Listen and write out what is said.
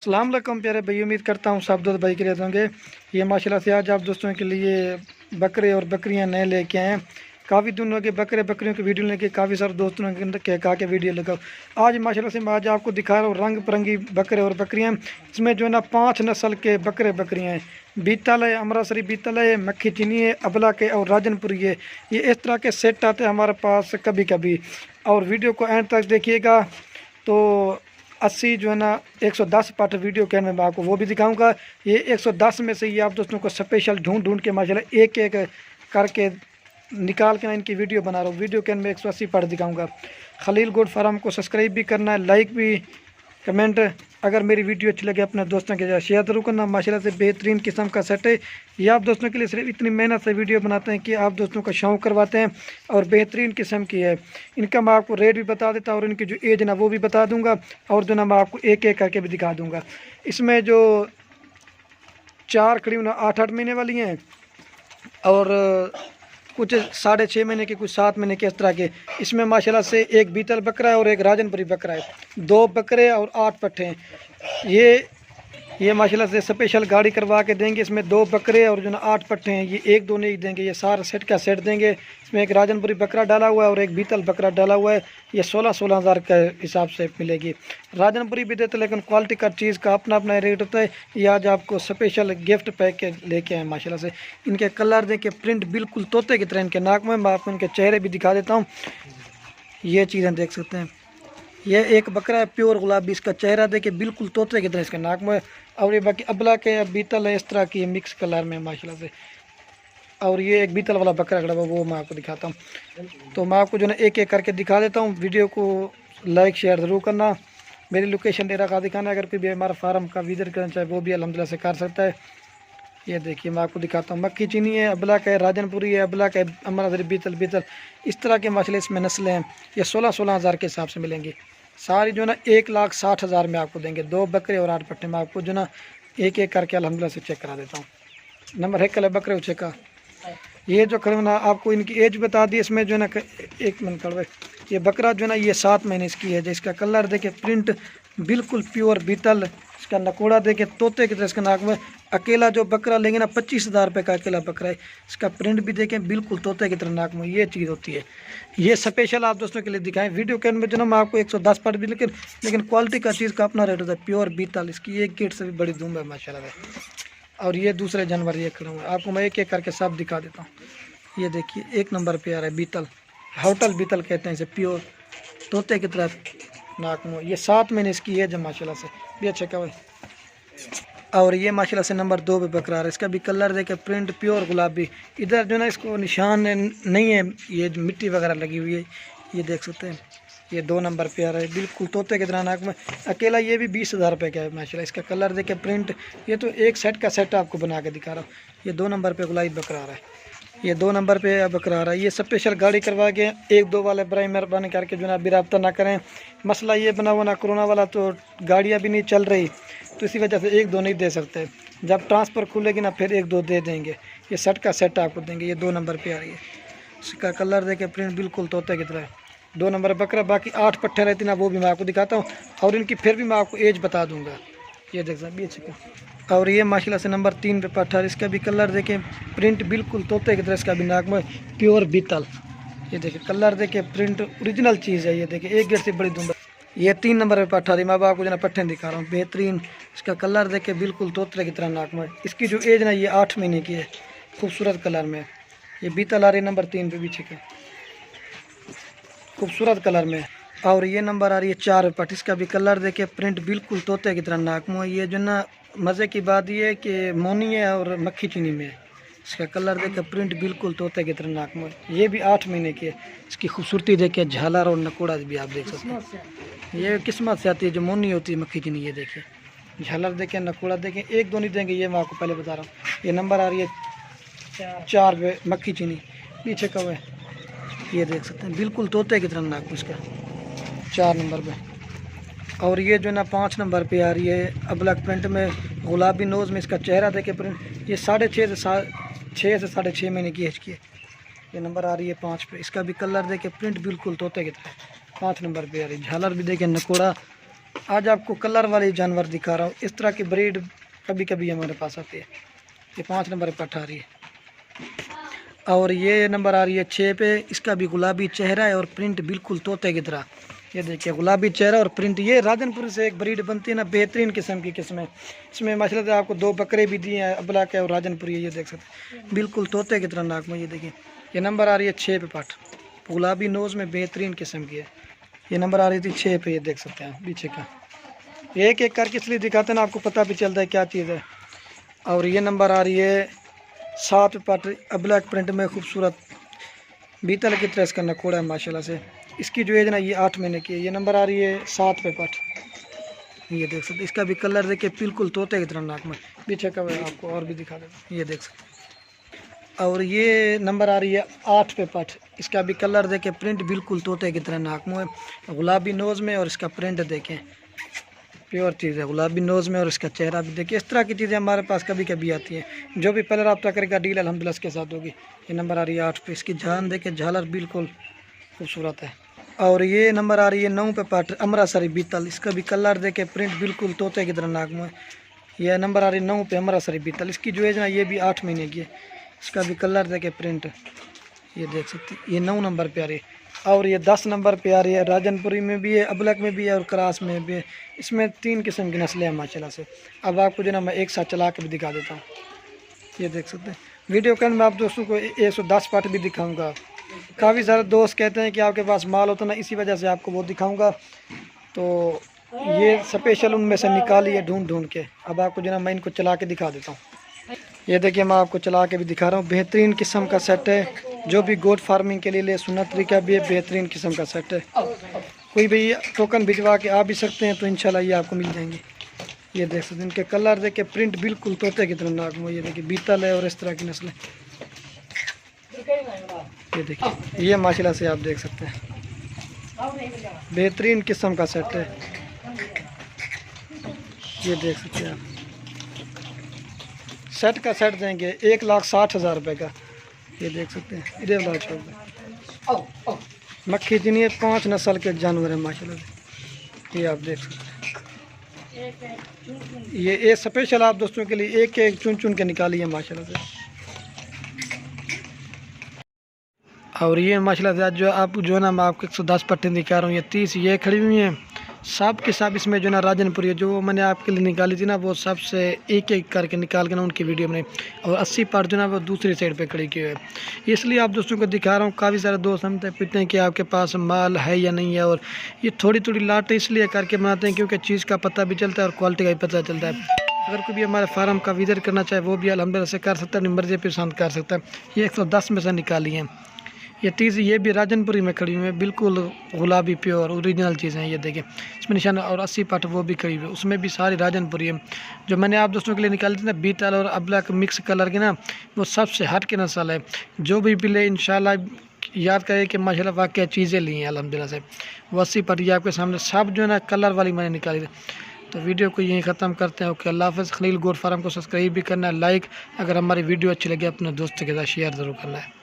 अस्सलाम वालेकुम प्यारे भाई, उम्मीद करता हूँ सब दोस्त भाई के लिए होंगे। ये माशाल्लाह से आज आप दोस्तों के लिए बकरे और बकरियां नए लेके आए हैं। काफ़ी दिनों के बकरे बकरियों की वीडियो लेके काफ़ी सारे दोस्तों ने कहा के वीडियो लगाओ। आज माशाल्लाह से मैं आज आपको दिखा रहा हूँ रंग बिरंगी बकरे और बकरियाँ। इसमें जो है ना 5 नस्ल के बकरे बकरियाँ हैं। बीतल है, अमृतसरी बीतल है, मक्खी चीनी है, अबला के और राजनपुरी है। ये इस तरह के सेट आते हैं हमारे पास कभी कभी। और वीडियो को एंड तक देखिएगा तो 80 जो है ना 110 पार्ट वीडियो के मैं आपको वो भी दिखाऊंगा। ये 110 में से ये आप दोस्तों को स्पेशल ढूंढ ढूंढ के माशाल्लाह एक एक करके निकाल के ना इनकी वीडियो बना रहा हूँ। वीडियो के मैं 180 पार्ट दिखाऊंगा। खलील गोड फार्म को सब्सक्राइब भी करना है, लाइक भी, कमेंट। अगर मेरी वीडियो अच्छी लगे अपने दोस्तों के साथ शेयर जरूर करना। माशाल्लाह से बेहतरीन किस्म का सेट है। ये आप दोस्तों के लिए सिर्फ इतनी मेहनत से वीडियो बनाते हैं कि आप दोस्तों का शौक़ करवाते हैं और बेहतरीन किस्म की है। इनका मैं आपको रेट भी बता देता हूँ और इनकी जो एज ना वो भी बता दूंगा और जो ना मैं आपको एक एक करके भी दिखा दूंगा। इसमें जो 4 करीब 8-8 महीने वाली हैं और कुछ 6.5 महीने के, कुछ 7 महीने के, इस तरह के। इसमें माशाल्लाह से एक बीतल बकरा है और एक राजनपुरी बकरा है। 2 बकरे और 8 पट्ठे हैं। ये माशाल्लाह से स्पेशल गाड़ी करवा के देंगे। इसमें 2 बकरे और जो ना 8 पट्ठे हैं, ये एक दो नहीं देंगे, ये सारा सेट का सेट देंगे। इसमें एक राजनपुरी बकरा डाला हुआ है और एक बीतल बकरा डाला हुआ है। ये 16-16 हज़ार के हिसाब से मिलेगी। राजनपुरी भी देते लेकिन क्वालिटी का चीज़ का अपना अपना रेट होता है। ये आज आपको स्पेशल गिफ्ट पैक के लेके आए माशाल्लाह से। इनके कलर देखिए, प्रिंट बिल्कुल तोते की तरह इनके नाक में। मैं आपको इनके चेहरे भी दिखा देता हूँ। ये चीज़ें देख सकते हैं। ये एक बकरा है प्योर गुलाबी, इसका चेहरा देखिए बिल्कुल तोते की तरह इसके नाक में। और ये बाकी अबला के बीतल है, इस तरह की मिक्स कलर में माशाल्लाह से। और ये एक बीतल वाला बकरा खड़ा हुआ, वो मैं आपको दिखाता हूँ। तो मैं आपको जो है एक एक करके दिखा देता हूँ। वीडियो को लाइक शेयर ज़रूर करना। मेरी लोकेशन डेरा का दिखाना। अगर कोई भी हमारा फार्म का विजिट करना चाहे वो भी अल्हम्दुलिल्लाह से कर सकता है। ये देखिए मैं आपको दिखाता हूँ। मक्खी चीनी है, अबला का है, राजनपुरी है, अबला का है, अमृतसरी बीतल इस तरह के माशाल्लाह इसमें नस्लें हैं। ये 16-16 हज़ार के हिसाब से मिलेंगी सारी। जो ना 1,60,000 में आपको देंगे। 2 बकरे और 8 पट्टे में आपको जो ना एक एक करके अल्हम्दुलिल्लाह से चेक करा देता हूँ। नंबर 1 कल बकरे चेक का। ये जो खड़े ना आपको इनकी एज बता दी। इसमें जो ना 1 मिनट खड़े, ये बकरा जो ना ये 7 महीने इसकी है। जिसका कलर देखे, प्रिंट बिल्कुल प्योर बीतल। इसका नकोड़ा देखे तोते की तरह इसके नाक में। अकेला जो बकरा लेंगे ना 25,000 रुपये का अकेला बकरा है। इसका प्रिंट भी देखें बिल्कुल तोते की तरह नाक में। ये चीज़ होती है। ये स्पेशल आप दोस्तों के लिए दिखाएं। वीडियो के अंदर जो ना मैं आपको 110 पर भी, लेकिन क्वालिटी का चीज़ का अपना रेट होता है। प्योर बीतल, इसकी एक गेट से भी बड़ी धूम है माशाल्लाह से। और ये दूसरे जानवर ये खड़े हुए हैं, आपको मैं एक एक करके सब दिखा देता हूँ। ये देखिए 1 नंबर पे आ रहा है बीतल, होटल बीतल कहते हैं इसे। प्योर तोते की तरह नाक में। ये 7 महीने इसकी एज है माशाल्लाह से। भी अच्छा क्या भाई। और ये माशाल्लाह से नंबर 2 पे बकरा है। इसका भी कलर देखे, प्रिंट प्योर गुलाबी। इधर जो ना इसको निशान नहीं है, ये मिट्टी वगैरह लगी हुई है। ये देख सकते हैं। ये 2 नंबर पे आ रहा है बिल्कुल तोते की तरह नाक में। अकेला ये भी 20,000 रुपये का है माशाल्लाह। इसका कलर देखे, प्रिंट। ये तो एक सेट का सेट आपको बना के दिखा रहा हूँ। ये 2 नंबर पे गुलाबी बकरा आ रहा है। ये 2 नंबर पे बकरा आ रहा है। ये स्पेशल गाड़ी करवा के 1-2 वाले बराए मेहरबानी करके जो ना अभी रब्ता ना करें। मसला ये बना हुआ ना कोरोना वाला, तो गाड़ियाँ भी नहीं चल रही, तो इसी वजह से 1-2 नहीं दे सकते। जब ट्रांसफ़र खुलेगी ना फिर 1-2 दे देंगे। ये सेट का सेट आपको देंगे। ये 2 नंबर पे आ रही है। इसका कलर देखे, प्रिंट बिल्कुल तोते की तरह। 2 नंबर बकरा। बाकी 8 पट्टे रहती ना वो भी मैं आपको दिखाता हूँ और इनकी फिर भी मैं आपको एज बता दूँगा। ये देख सकते हैं अच्छा। और ये माशाल्लाह से नंबर 3 पे पट्टा। इसका भी कलर देखें, प्रिंट बिल्कुल तोते की तरह। इसका भी नाक में प्योर बीतल। ये देखिए कलर देखे, प्रिंट ओरिजिनल चीज़ है। ये देखिए एक गेट से बड़ी दूंगा। ये 3 नंबर पे पट्टा। मैं आपको जो ना पट्टे दिखा रहा हूँ बेहतरीन। इसका कलर देखे बिल्कुल तोते की तरह नाक में। इसकी जो एज ना ये 8 महीने की है। खूबसूरत कलर में। ये बीतल आ रही है नंबर 3 पे पीछे के, खूबसूरत कलर में। और ये नंबर आ रही है 4 पट। इसका भी कलर देखे, प्रिंट बिल्कुल तोते की तरह नाक में। ये जो ना मज़े की बात ये है कि मोनी है और मक्खी चीनी में है। इसका कलर देखे, प्रिंट बिल्कुल तोते की तरह नाक में। ये भी 8 महीने की है। इसकी खूबसूरती देखे, झालर और नकोड़ा भी आप देख सकते हैं। ये किस्मत से आती है जो मोनी होती है मक्खी चीनी। ये देखिए झालर देखें, नकोड़ा देखें, 1-2 नहीं देंगे। ये मैं आपको पहले बता रहा हूँ। ये नंबर आ रही है 4 पे मक्खी चीनी। पीछे कब है ये देख सकते हैं बिल्कुल तोते की तरह नाक इसका 4 नंबर पे। और ये जो ना 5 नंबर पे आ रही है अबलक प्रिंट में, गुलाबी नोज़ में। इसका चेहरा देखे प्रिंट। ये 6.5 से 6.5 महीने की एज की है। ये नंबर आ रही है 5 पे। इसका भी कलर देखे, प्रिंट बिल्कुल तोते की तरह 5 नंबर पे आ रही है। झालर भी देखे, नकोड़ा आज आपको कलर वाले जानवर दिखा रहा हूँ। इस तरह की ब्रीड कभी कभी हमारे पास आती है। ये 5 नंबर पर पठ आ रही है और ये नंबर आ रही है 6 पे। इसका भी गुलाबी चेहरा है और प्रिंट बिल्कुल तोते की तरह। ये देखिए गुलाबी चेहरा और प्रिंट। ये राजनपुर से एक ब्रीड बनती है ना, बेहतरीन किस्म की किस्म है। इसमें माशाल्लाह से आपको 2 बकरे भी दिए हैं, अबलाक है और राजनपुरी है। ये देख सकते हैं बिल्कुल तोते की तरह नाक में। ये देखिए ये नंबर आ रही है 6 पे पठ। गुलाबी नोज़ में बेहतरीन किस्म की है। ये नंबर आ रही थी 6 पे। ये देख सकते हैं पीछे का। एक एक करके इसलिए दिखाते हैं ना, आपको पता भी चलता है क्या चीज़ है। और ये नंबर आ रही है 7 पे पठ। अबलाक प्रिंट में खूबसूरत बीतल की तरह इसका नकोड़ा है माशाल्लाह से। इसकी जो एज ना ये 8 महीने की है। ये नंबर आ रही है 7 पे पठ। ये देख सकते हैं इसका भी कलर देखिए बिल्कुल तोते की तरह नाक में। पीछे का मैं आपको और भी दिखा देता हूँ। ये देख सकते हैं। और ये नंबर आ रही है 8 पे पठ। इसका भी कलर देखें, प्रिंट बिल्कुल तोते की तरह नाक में, गुलाबी नोज़ में। और इसका प्रिंट देखें प्योर चीज़ है, गुलाबी नोज़ में। और इसका चेहरा भी देखिए। इस तरह की चीज़ें हमारे पास कभी कभी आती हैं। जो भी पहले रब्ता करेगा डील अल्हम्दुलिल्लाह इसके साथ होगी। ये नंबर आ रही है 8 पे। इसकी जान देखें, झालर बिल्कुल खूबसूरत है। और ये नंबर आ रही है 9 पे पठ। अमृतसरी बीतल। इसका भी कलर देखे, प्रिंट बिल्कुल तोते की तरह नाक में। यह नंबर आ रही है 9 पे अमृतसरी बीतल। इसकी जो एज ना ये भी 8 महीने की है। इसका भी कलर देखे, प्रिंट ये देख सकते हैं। ये 9 नंबर पे आ रही है। और ये 10 नंबर पे आ रही है। राजनपुरी में भी है, अबलक में भी है और क्रास में भी है। इसमें 3 किस्म की नस्लें हैं माशाल्लाह से। अब आपको जो ना मैं एक साथ चला के भी दिखा देता हूँ। ये देख सकते हैं। वीडियो के अंदर मैं आप दोस्तों को 110 पार्ट भी दिखाऊंगा। काफ़ी सारे दोस्त कहते हैं कि आपके पास माल होता ना, इसी वजह से आपको वो दिखाऊंगा। तो ये स्पेशल उनमें से निकाली है ढूंढ ढूंढ के। अब आपको जो ना मैं इनको चला के दिखा देता हूँ। ये देखिए मैं आपको चला के भी दिखा रहा हूँ। बेहतरीन किस्म का सेट है। जो भी गोट फार्मिंग के लिए सुन्नत तरीका भी है, बेहतरीन किस्म का सेट है। कोई भी टोकन भिजवा के आ भी सकते हैं तो इंशाल्लाह ये आपको मिल जाएंगे। ये देख सकते हैं इनके कलर देख के, प्रिंट बिल्कुल तोते की तरह नाक में। ये देखिए बीतल है और इस तरह की नस्लें। ये देखिए ये माशाल्लाह से आप देख सकते हैं बेहतरीन किस्म का सेट है। ये देख सकते हैं आप। सेट का सेट देंगे 1,60,000 रुपये का। ये देख सकते हैं इधर वाला छोड़ मक्खी जिनी है। 5 नस्ल के जानवर हैं माशाल्लाह से। ये आप देख सकते हैं। ये स्पेशल आप दोस्तों के लिए एक एक चुन चुन के निकाली है माशाल्लाह से। और ये माशाल्लाह से आज जो आप जो ना मैं आपको 110 पट्टे दिखा रहा हूँ। ये 30 ये खड़ी हुई हैं। सब के सब इसमें जो ना राजनपुरी है, जो मैंने आपके लिए निकाली थी ना, वो सबसे एक एक करके निकाल के ना उनकी वीडियो बनाई। और 80 पार्ट जो ना वो दूसरी साइड पे खड़ी की हुई है। इसलिए आप दोस्तों को दिखा रहा हूँ। काफ़ी सारे दोस्त हमसे पूछते हैं कि आपके पास माल है या नहीं है। और ये थोड़ी थोड़ी लाटें इसलिए करके बनाते हैं क्योंकि चीज़ का पता भी चलता है और क्वालिटी का भी पता चलता है। अगर कोई भी हमारे फार्म का विजिट करना चाहे वो भी अल्हम्दुलिल्लाह से कर सकता है, मर्जी पसंद कर सकता है। ये 110 में से निकाली हैं। ये 30 ये भी राजनपुरी में खड़ी हुई है, बिल्कुल गुलाबी प्योर ओरिजिनल चीज़ें हैं। ये देखें इसमें निशान। और 80 पाट वो भी खड़ी हुई है, उसमें भी सारी राजनपुरी है। जो मैंने आप दोस्तों के लिए निकाली थी ना बीतल और अबलक मिक्स कलर की ना, वो सबसे हट के नस्ल है। जो भी पिले इंशाल्लाह याद करें कि माशाल्लाह वाकई चीज़ें ली हैं अल्हम्दुलिल्लाह से। वो 80 पाट ये आपके सामने सब जो है ना कलर वाली मैंने निकाली थी। तो वीडियो को यहीं ख़त्म करते हैं। ओके अल्लाह हाफ़िज़। खलील गोट फार्म को सब्सक्राइब भी करना है, लाइक। अगर हमारी वीडियो अच्छी लगे अपने दोस्तों के साथ शेयर ज़रूर करना है।